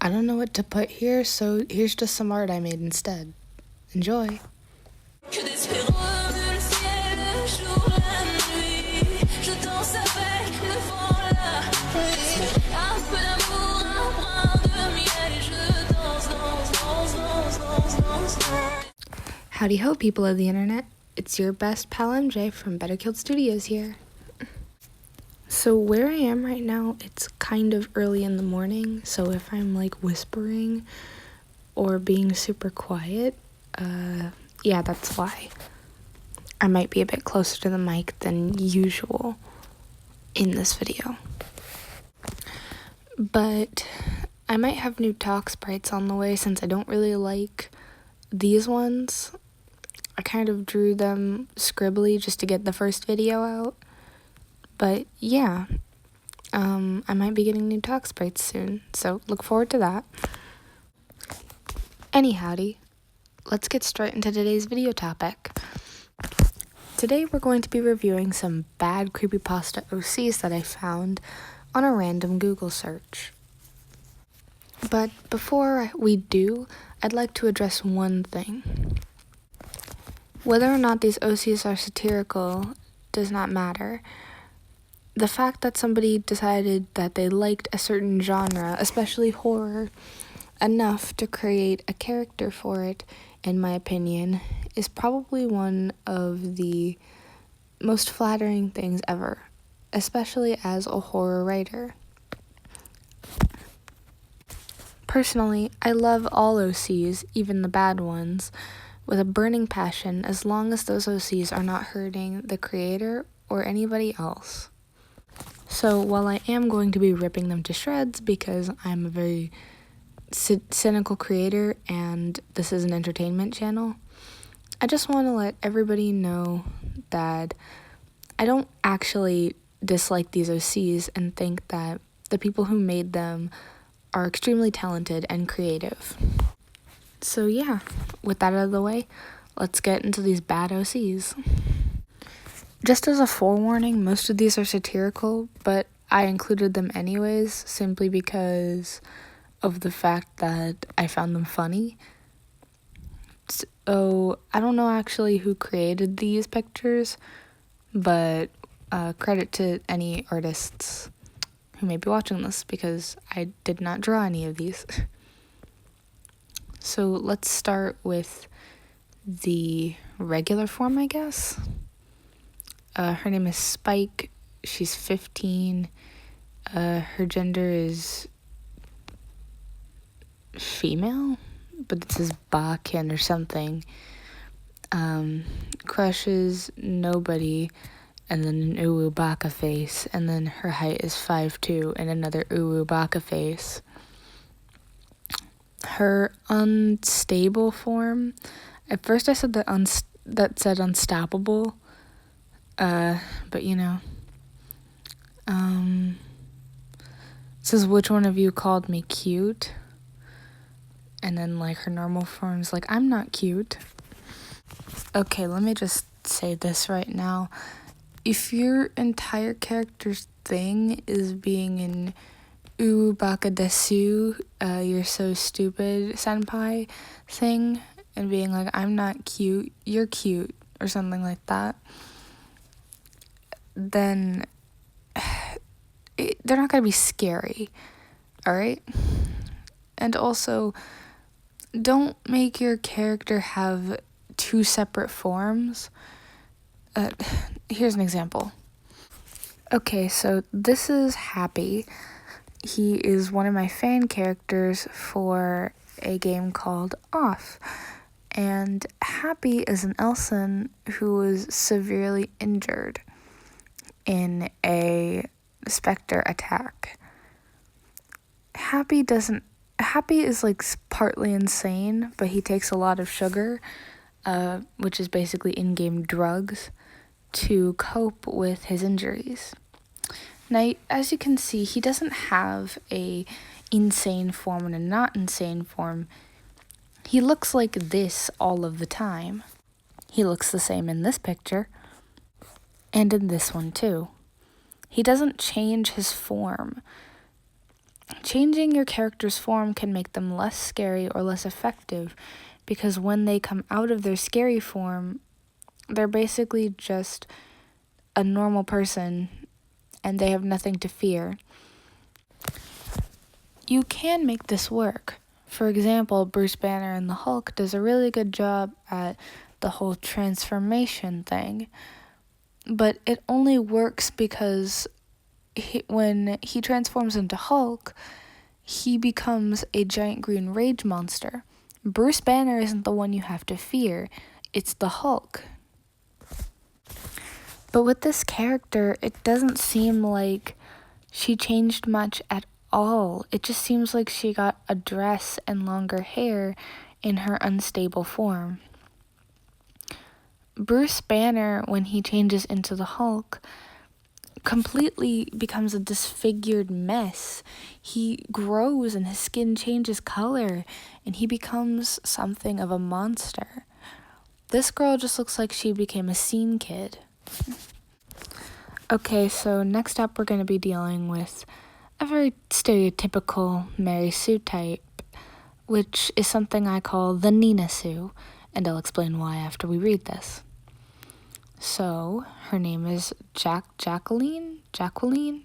I don't know what to put here, so here's just some art I made instead. Enjoy! Howdy ho, people of the internet. It's your best pal MJ from Better Killed Studios here. So where I am right now, it's kind of early in the morning, so if I'm like whispering or being super quiet, yeah, that's why. I might be a bit closer to the mic than usual in this video. But I might have new talk sprites on the way since I don't really like these ones. I kind of drew them scribbly just to get the first video out. But yeah, I might be getting new talk sprites soon, so look forward to that. Anyhowdy, let's get straight into today's video topic. Today we're going to be reviewing some bad creepypasta OCs that I found on a random Google search. But before we do, I'd like to address one thing. Whether or not these OCs are satirical does not matter. The fact that somebody decided that they liked a certain genre, especially horror, enough to create a character for it, in my opinion, is probably one of the most flattering things ever, especially as a horror writer. Personally, I love all OCs, even the bad ones, with a burning passion as long as those OCs are not hurting the creator or anybody else. So while I am going to be ripping them to shreds because I'm a very cynical creator and this is an entertainment channel, I just want to let everybody know that I don't actually dislike these OCs and think that the people who made them are extremely talented and creative. So yeah, with that out of the way, let's get into these bad OCs. Just as a forewarning, most of these are satirical, but I included them anyways, simply because of the fact that I found them funny. So I don't know actually who created these pictures, but credit to any artists who may be watching this, because I did not draw any of these. So let's start with the regular form, I guess. Her name is Spike. She's 15. Her gender is female, but it says Bakken or something. Crushes nobody, and then an uwu baka face, and then her height is 5'2", and another uwu baka face. Her unstable form, at first I said that said unstoppable, but you know. It says, which one of you called me cute? And then like her normal form's like, I'm not cute. Okay, let me just say this right now. If your entire character's thing is being an baka desu, you're so stupid senpai thing, and being like, I'm not cute, you're cute, or something like that, then they're not going to be scary, alright? And also, don't make your character have two separate forms. Here's an example. Okay, so this is Happy. He is one of my fan characters for a game called Off. And Happy is an Elson who was severely injured in a specter attack. Happy is like partly insane, but he takes a lot of sugar, which is basically in-game drugs, to cope with his injuries. Now, as you can see, he doesn't have a insane form and a not insane form. He looks like this all of the time. He looks the same in this picture, and in this one too. He doesn't change his form. Changing your character's form can make them less scary or less effective, because when they come out of their scary form, they're basically just a normal person and they have nothing to fear. You can make this work. For example, Bruce Banner in the Hulk does a really good job at the whole transformation thing, but it only works because when he transforms into Hulk, he becomes a giant green rage monster. Bruce Banner isn't the one you have to fear, it's the Hulk. But with this character, it doesn't seem like she changed much at all. It just seems like she got a dress and longer hair in her unstable form. Bruce Banner, when he changes into the Hulk, completely becomes a disfigured mess. He grows and his skin changes color and he becomes something of a monster. This girl just looks like she became a scene kid. Okay, so next up we're going to be dealing with a very stereotypical Mary Sue type, which is something I call the Nina Sue, and I'll explain why after we read this. So, her name is Jacqueline, I'm going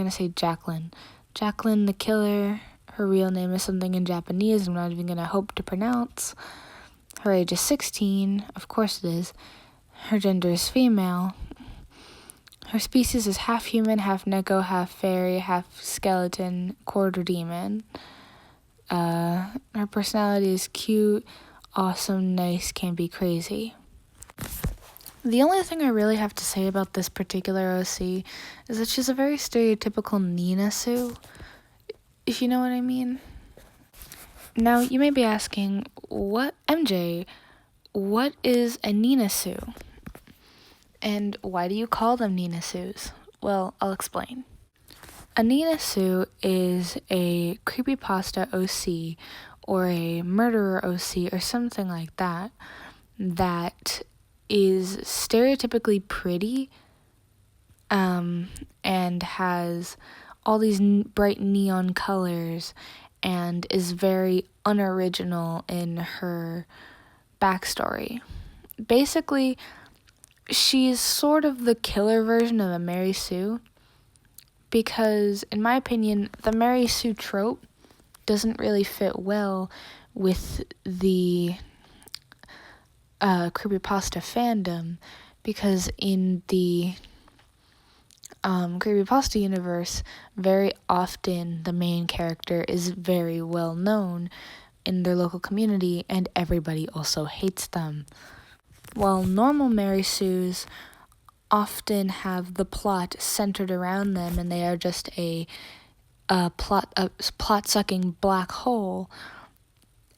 to say Jacqueline. Jacqueline the Killer. Her real name is something in Japanese I'm not even going to hope to pronounce. Her age is 16, of course it is. Her gender is female. Her species is half human, half neko, half fairy, half skeleton, quarter demon. Her personality is cute, awesome, nice, can be crazy. The only thing I really have to say about this particular OC is that she's a very stereotypical Nina Sue, if you know what I mean. Now, you may be asking, what is a Nina Sue? And why do you call them Nina Sues? Well, I'll explain. A Nina Sue is a Creepypasta OC or a murderer OC or something like that is stereotypically pretty and has all these bright neon colors and is very unoriginal in her backstory. Basically, she's sort of the killer version of a Mary Sue because, in my opinion, the Mary Sue trope doesn't really fit well with the Creepypasta fandom because in the Creepypasta universe, very often the main character is very well known in their local community and everybody also hates them. While normal Mary Sues often have the plot centered around them and they are just a plot-sucking black hole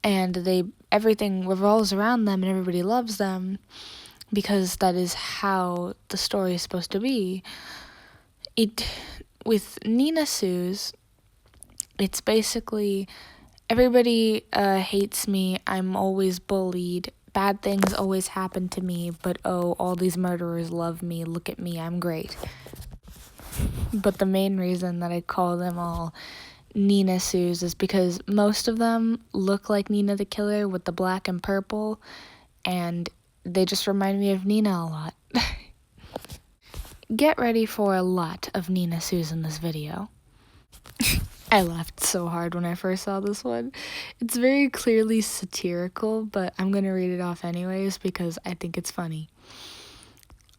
and everything revolves around them and everybody loves them because that is how the story is supposed to be. With Nina Sue's, it's basically everybody hates me, I'm always bullied, bad things always happen to me, but oh, all these murderers love me, look at me, I'm great. But the main reason that I call them all Nina Sues is because most of them look like Nina the Killer with the black and purple, and they just remind me of Nina a lot. Get ready for a lot of Nina Sues in this video. I laughed so hard when I first saw this one. It's very clearly satirical, but I'm gonna read it off anyways because I think it's funny.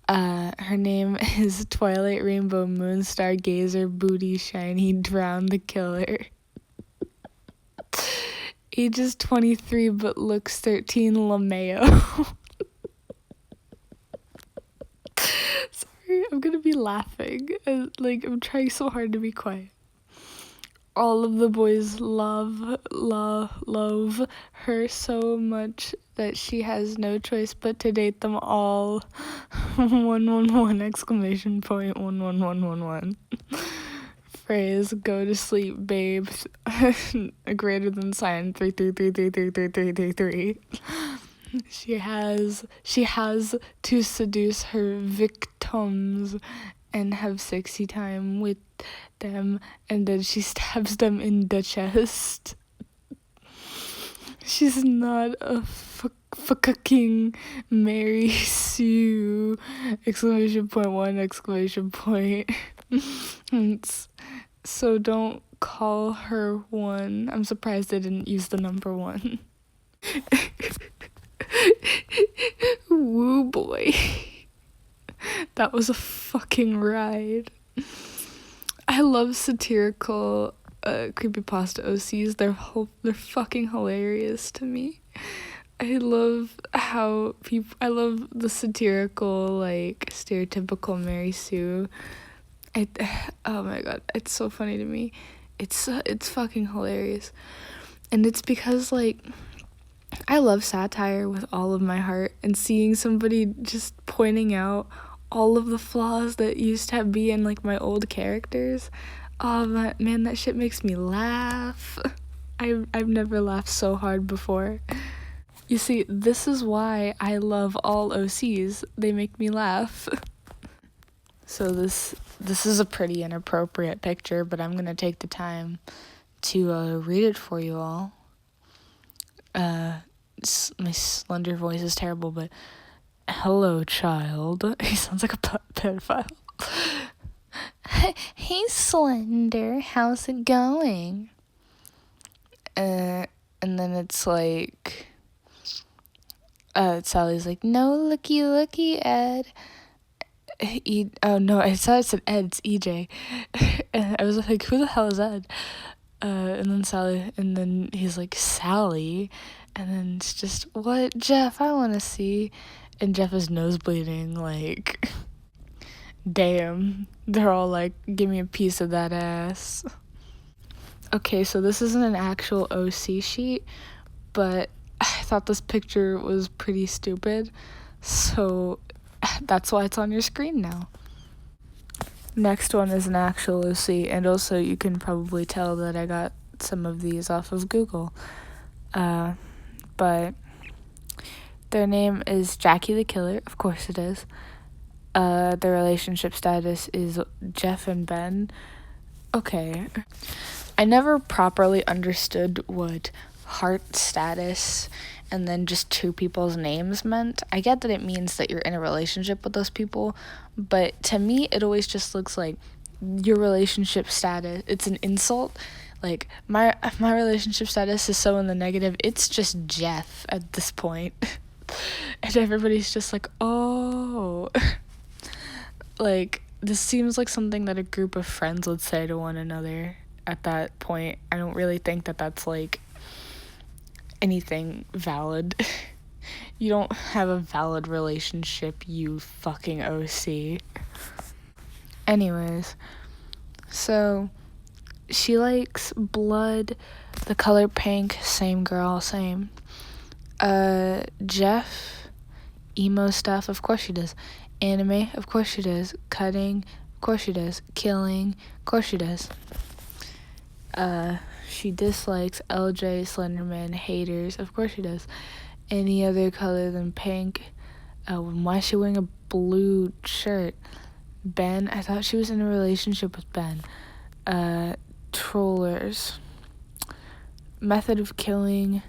Her name is Twilight Rainbow Moonstar Gazer Booty Shiny Drown the Killer. Age is 23 but looks 13 LaMayo. Sorry, I'm gonna be laughing. I'm trying so hard to be quiet. All of the boys love her so much that she has no choice but to date them all. 111 exclamation point 11111. Phrase go to sleep babe greater than sign 333333333. She has to seduce her victims and have sexy time with them, and then she stabs them in the chest. She's not a fucking Mary Sue! Exclamation point one! Exclamation point. So don't call her one. I'm surprised they didn't use the number one. Woo boy. That was a fucking ride. I love satirical creepypasta OCs. They're fucking hilarious to me. I love the satirical, like, stereotypical Mary Sue. Oh my god, it's so funny to me. It's fucking hilarious. And it's because, like, I love satire with all of my heart, and seeing somebody just pointing out all of the flaws that used to be in, like, my old characters. Oh man, that shit makes me laugh. I've never laughed so hard before. You see, this is why I love all OCs. They make me laugh. So this is a pretty inappropriate picture, but I'm gonna take the time to read it for you all. My slender voice is terrible, but hello, child. He sounds like a pedophile. Hey, Slender, how's it going? And then it's like, Sally's like, no, looky, Ed. Oh no, I thought it said Ed, it's EJ. And I was like, who the hell is Ed? And then he's like, Sally. And then it's just, what, Jeff, I want to see. And Jeff is nosebleeding, like, damn. They're all like, give me a piece of that ass. Okay, so this isn't an actual OC sheet, but I thought this picture was pretty stupid, so that's why it's on your screen now. Next one is an actual OC, and also you can probably tell that I got some of these off of Google. But their name is Jackie the Killer, of course it is. Their relationship status is Jeff and Ben. Okay. I never properly understood what heart status and then just two people's names meant. I get that it means that you're in a relationship with those people, but to me it always just looks like your relationship status. It's an insult. Like, my relationship status is so in the negative, it's just Jeff at this point. And everybody's just like, oh. Like, this seems like something that a group of friends would say to one another at that point. I don't really think that that's, like, anything valid. You don't have a valid relationship, you fucking OC. Anyways, so she likes blood, the color pink, same girl, same. Jeff, emo stuff, of course she does. Anime, of course she does. Cutting, of course she does. Killing, of course she does. She dislikes LJ, Slenderman, haters, of course she does. Any other color than pink. Why is she wearing a blue shirt? Ben, I thought she was in a relationship with Ben. Trollers. Method of killing,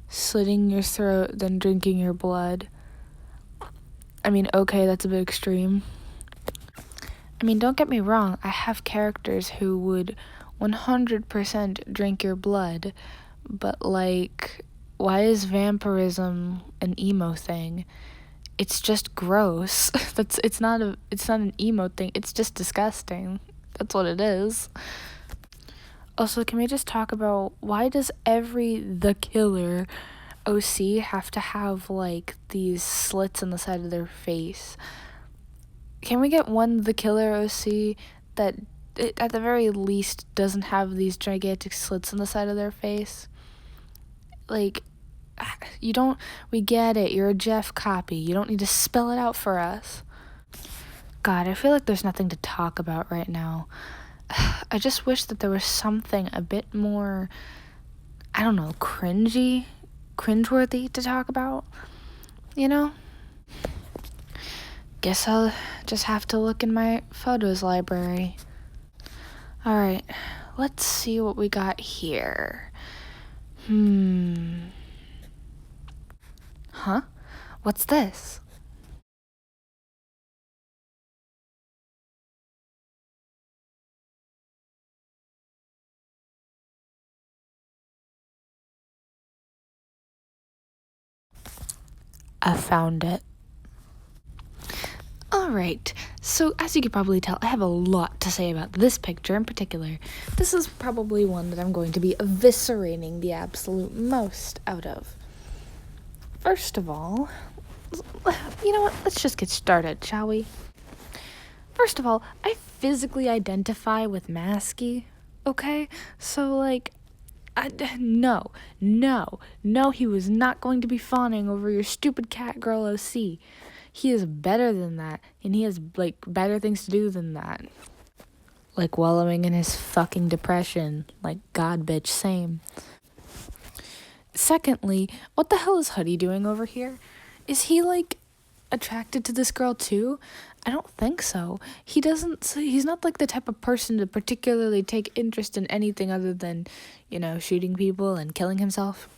slitting your throat, then drinking your blood. I mean, okay, that's a bit extreme. I mean, don't get me wrong, I have characters who would 100% drink your blood, but, like, why is vampirism an emo thing? It's just gross. It's not an emo thing, it's just disgusting. That's what it is. Also, can we just talk about, why does every The Killer OC have to have, like, these slits in the side of their face? Can we get one The Killer OC that, at the very least, doesn't have these gigantic slits in the side of their face? Like, we get it, you're a Jeff copy, you don't need to spell it out for us. God, I feel like there's nothing to talk about right now. I just wish that there was something a bit more, I don't know, cringeworthy to talk about, you know? Guess I'll just have to look in my photos library. Alright, let's see what we got here. Huh? What's this? I found it. Alright, so as you could probably tell, I have a lot to say about this picture in particular. This is probably one that I'm going to be eviscerating the absolute most out of. First of all, you know what? Let's just get started, shall we? First of all, I physically identify with Masky, okay? So, like, no, he was not going to be fawning over your stupid cat girl OC. He is better than that, and he has, like, better things to do than that. Like wallowing in his fucking depression. Like, God, bitch, same. Secondly, what the hell is Huddy doing over here? Is he, like, attracted to this girl too? I don't think so. He's not like the type of person to particularly take interest in anything other than, shooting people and killing himself.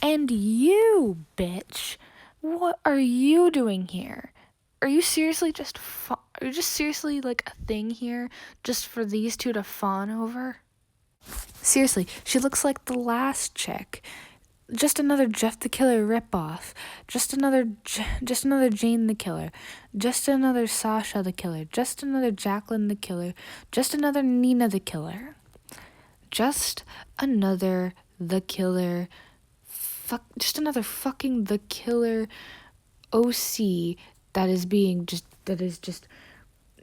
And you, bitch, what are you doing here? Are you seriously like a thing here just for these two to fawn over? Seriously, she looks like the last chick. Just another Jeff the Killer ripoff. Just another Jane the Killer. Just another Sasha the Killer. Just another Jacqueline the Killer. Just another Nina the Killer. Just another the Killer. Just another fucking the Killer OC that is just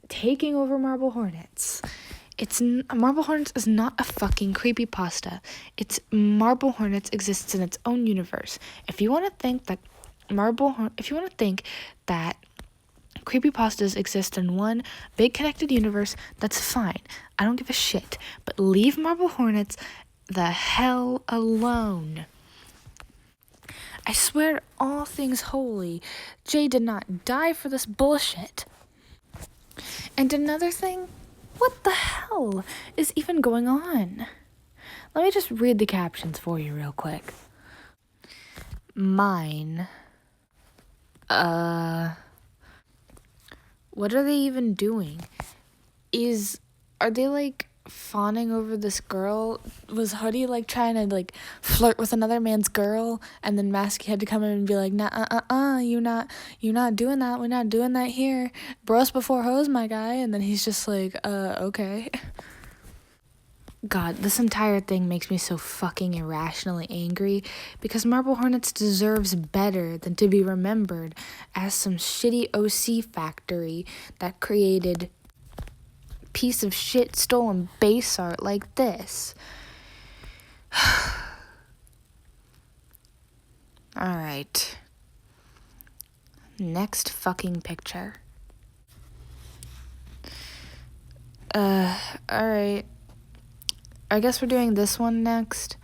taking over Marble Hornets. Marble Hornets is not a fucking creepypasta. Marble Hornets exists in its own universe. If you want to think that creepypastas exist in one big connected universe, that's fine. I don't give a shit. But leave Marble Hornets the hell alone. I swear to all things holy, Jay did not die for this bullshit. And another thing, what the hell is even going on? Let me just read the captions for you real quick. Mine. What are they even doing? Are they like fawning over this girl? Was Huddy like trying to like flirt with another man's girl, and then Masky had to come in and be like, nah, you're not doing that. We're not doing that here. Bros before hoes, my guy. And then he's just like, okay. God, this entire thing makes me so fucking irrationally angry because Marble Hornets deserves better than to be remembered as some shitty OC factory that created piece of shit stolen base art like this. Alright. Next fucking picture. Alright. I guess we're doing this one next.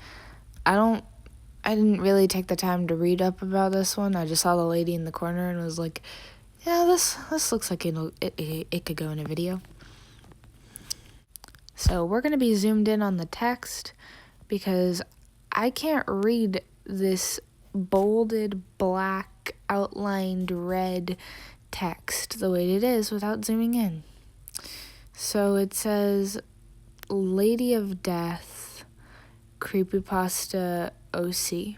I didn't really take the time to read up about this one. I just saw the lady in the corner and was like, yeah, this looks like it could go in a video. So we're going to be zoomed in on the text because I can't read this bolded, black, outlined, red text the way it is without zooming in. So it says, Lady of Death, Creepypasta OC.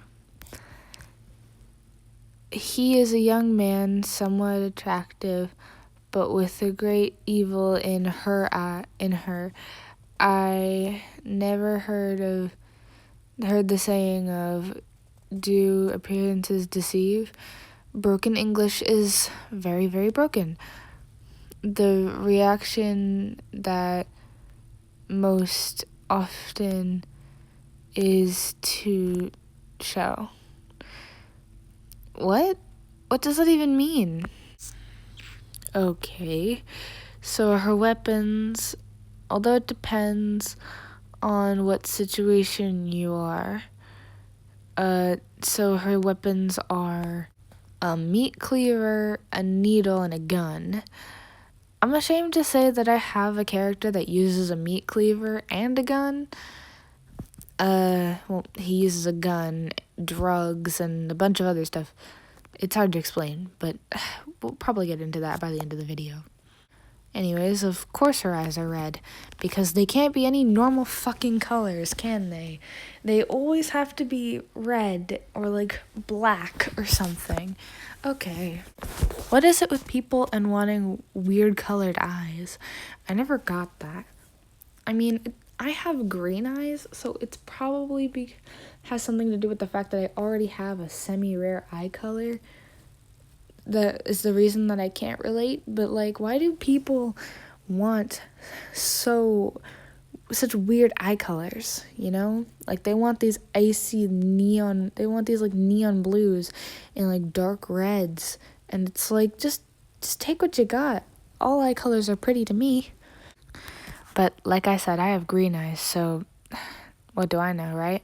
He is a young man, somewhat attractive, but with a great evil in her. I never heard the saying of, do appearances deceive? Broken English is very, very broken. The reaction that most often is to show. What? What does that even mean? Okay, so her weapons, although it depends on what situation you are, so her weapons are a meat cleaver, a needle, and a gun. I'm ashamed to say that I have a character that uses a meat cleaver and a gun. Well, he uses a gun, drugs, and a bunch of other stuff. It's hard to explain, but we'll probably get into that by the end of the video. Anyways, of course her eyes are red, because they can't be any normal fucking colors, can they? They always have to be red or like black or something. Okay. What is it with people and wanting weird colored eyes? I never got that. I mean, I have green eyes, so it's probably has something to do with the fact that I already have a semi-rare eye color. That is the reason that I can't relate, but like, why do people want such weird eye colors, you know? Like, they want these icy neon, they want these like neon blues and like dark reds, and it's like, just take what you got. All eye colors are pretty to me. But like I said, I have green eyes, so what do I know, right?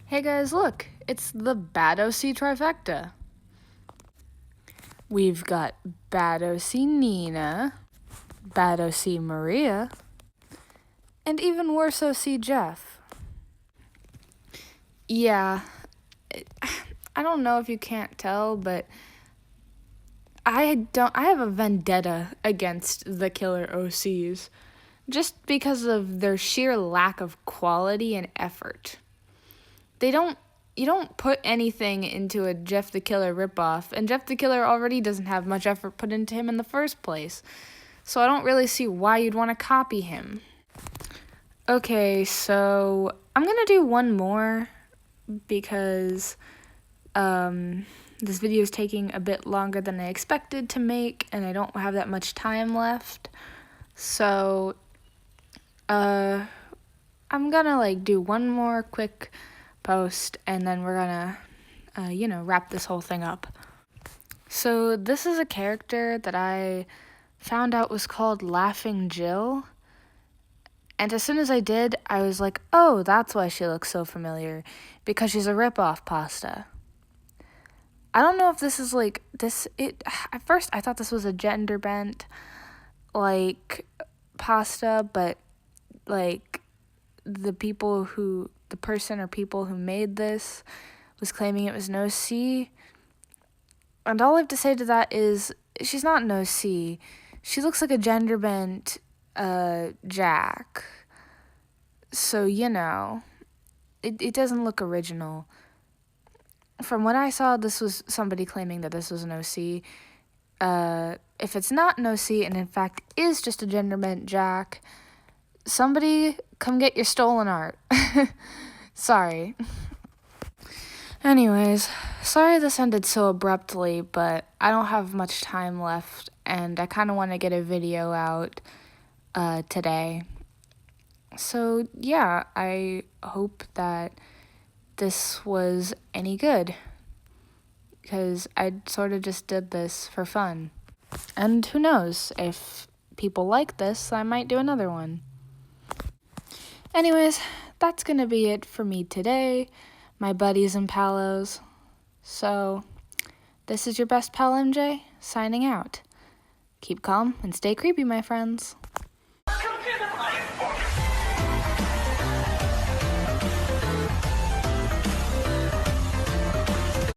Hey guys, look, it's the Bad OC trifecta. We've got Bad OC Nina, Bad OC Maria, and even worse OC Jeff. Yeah, I don't know if you can't tell, but I have a vendetta against the killer OCs, just because of their sheer lack of quality and effort. You don't put anything into a Jeff the Killer ripoff, and Jeff the Killer already doesn't have much effort put into him in the first place, so I don't really see why you'd want to copy him. Okay, so I'm gonna do one more, because this video is taking a bit longer than I expected to make, and I don't have that much time left, so I'm gonna like do one more quick post, and then we're gonna wrap this whole thing up. So this is a character that I found out was called Laughing Jill, and as soon as I did, I was like, oh, that's why she looks so familiar, because she's a rip-off pasta. I don't know if this is like at first I thought this was a gender bent like pasta, but like the person or people who made this was claiming it was no C. And all I have to say to that is, she's not no C. She looks like a gender bent Jack. So, it doesn't look original. From what I saw, this was somebody claiming that this was an OC. If it's not an OC and in fact is just a gender bent Jack, somebody come get your stolen art. Sorry. Anyways, sorry this ended so abruptly, but I don't have much time left, and I kind of want to get a video out today. So yeah, I hope that this was any good, because I sort of just did this for fun. And who knows, if people like this, I might do another one. Anyways, that's gonna be it for me today, my buddies and palos. So, this is your best pal MJ, signing out. Keep calm and stay creepy, my friends.